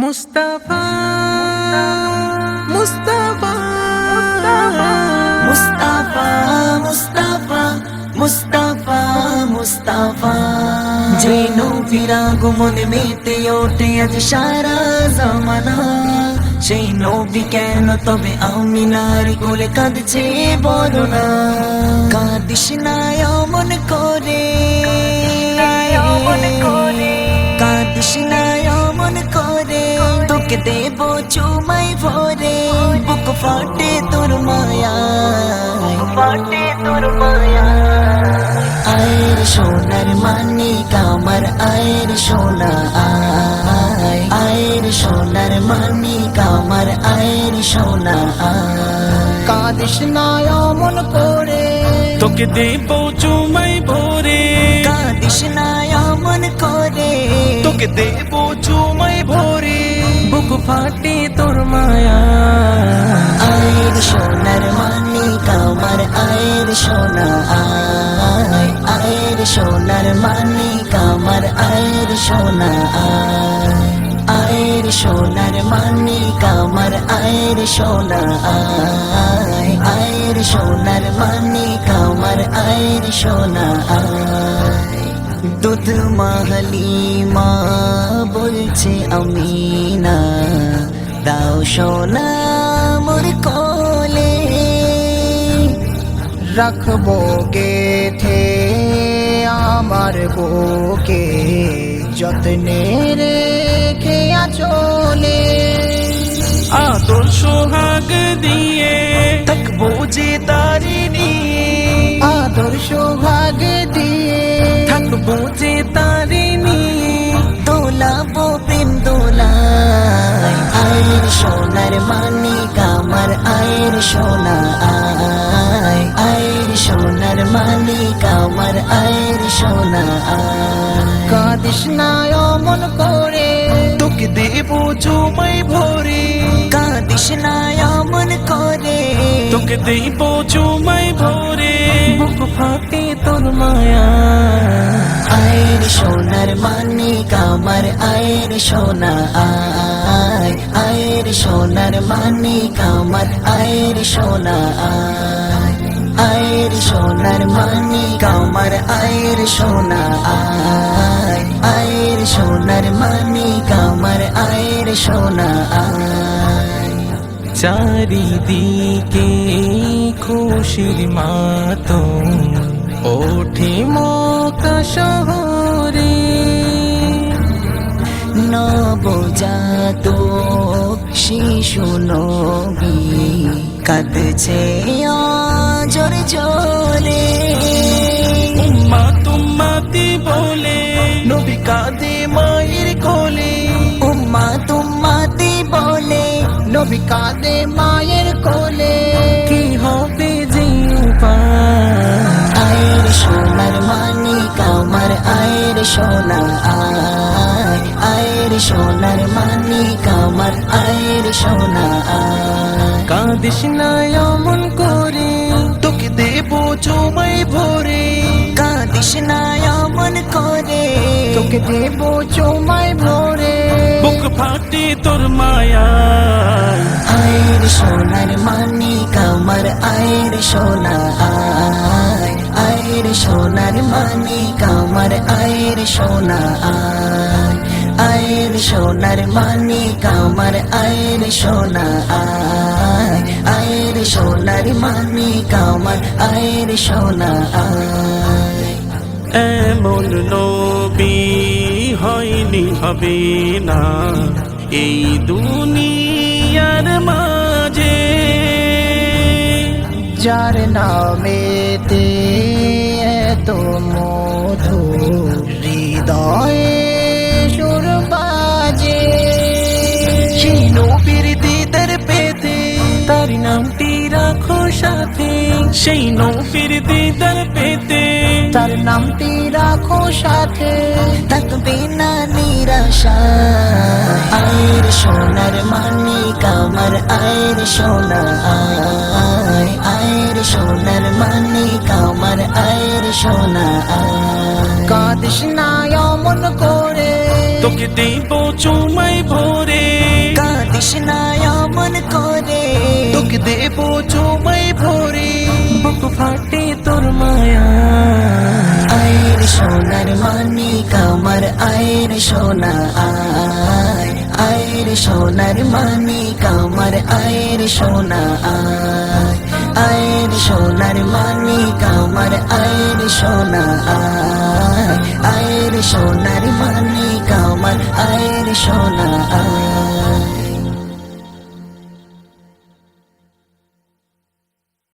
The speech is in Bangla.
মুস্তাফা মুস্তাফা মুস্তাফা মুস্তাফা মুস্তাফা মুস্তাফা যে নবীর আগমনে মেতে ওঠে আজ সারা জামানা সেই নবী কেন তবে আমিনার কোলে কাঁদছে বলো না কাঁদিস না অমন করে কাঁদিস না অমন করে তোকে দেব চুমাই ভরে বুক ফাটে তোর মায়া আয়ের সোনার মানিক আমার আয়ের সোনা আয়ের সোনার মানিক আমার আয়ের সোনা কাঁদিস না অমন করে তোকে দেব চুমাই ভরে কাঁদিস না অমন করে তোকে দেব চুমাই ভরে বুক ফাটে তোর মায়া আয়ের সোনার মানিক আমার আয়ের সোনা আয়ের সোনার মানিক আমার আয়ের সোনা আয়ের সোনার মানিক আমার আয়ের সোনা আয়ের সোনার মানিক আমার আয়ের সোনা দুধ মাহলি মা বলছে আমিনা দাও সোনা মোর কোলে রাখবো গেথে আমার বুকে যত্নে রেখে আচলে আদর সোহাগ দিয়ে থাকবো যে তারিণী আদর সোহাগ দিয়ে থাকবো যে তারিণী দোলাবো প্রেম দোলায় আয়ের সোনার মানিক আমার আয়ের সোনা আয়ের সোনার মানিক আমার আয়ের সোনা কাঁদিস না অমন করে তোকে দেব চুমাই ভরে কাঁদিস না অমন করে তোকে দেব চুমাই ভরে বুক ফাটে তোর মায়া আয়ের সোনার মানিক আমার আয়ের সোনা আয়ের সোনার মানিক আমার আয়ের সোনা আয়ের সোনার মানিক আমার আয়ের সোনা আয়ের সোনার মানিক আমার আয়ের সোনা চারিদিকে খুশির মাতম ওঠে মক্কা শহরে নবজাতক শিশু নবী কাঁদছে জোরে জোরে উম্মা তুম্মাতি বলে নবী কাঁদে মায়ের কোলে উম্মা তুম্মাতি বলে নবী কাঁদে মায়ের কোলে কি হবে যে উপায় আয়ের সোনার মানিক আমার আয়ের সোনা আয়ের সোনার মানিক আমার আয়ের সোনা কাঁদিস না অমন করে তোকে দেব চুমাই ভরে কাঁদিস না অমন করে তোকে দেব চুমাই ভরে বুক ফাটে তোর মায়া আয়ের সোনার মানিক আমার আয়ের সোনা আয়ের সোনার মানিক আমার আয়ের সোনা আয়ের সোনার মানিক আমার আয়ের সোনা আয়ের সোনার মানিক আমার আয়ের সোনা এমন নবী হয়নি হবে না এই দুনিয়ার মাঝে যার নামেতে এত মধু হৃদয়ে সুর বাজে সেই নবীর দিদার পেতে তার নামটি রাখো সাথে সেই নবীর দিদার পেতে তার নামটি রাখো সাথে থাকবে না নিরাশা আয়ের সোনার মানিক আমার আয়ের সোনা আয়ের সোনার মানিক আমার আয়ের সোনা কাঁদিস না অমন করে তোকে দেব চুমাই ভরে দেব চুমাই ভরে বুক ফাটে তোর মায়া আয়ের সোনার মানিক আমার আয়ের সোনা আয় আয়ের সোনার মানিক আমার আয়ের সোনা আয় আয়ের সোনার মানিক আমার আয়ের সোনা আয় আয়ের সোনার মানিক আমার আয়ের সোনা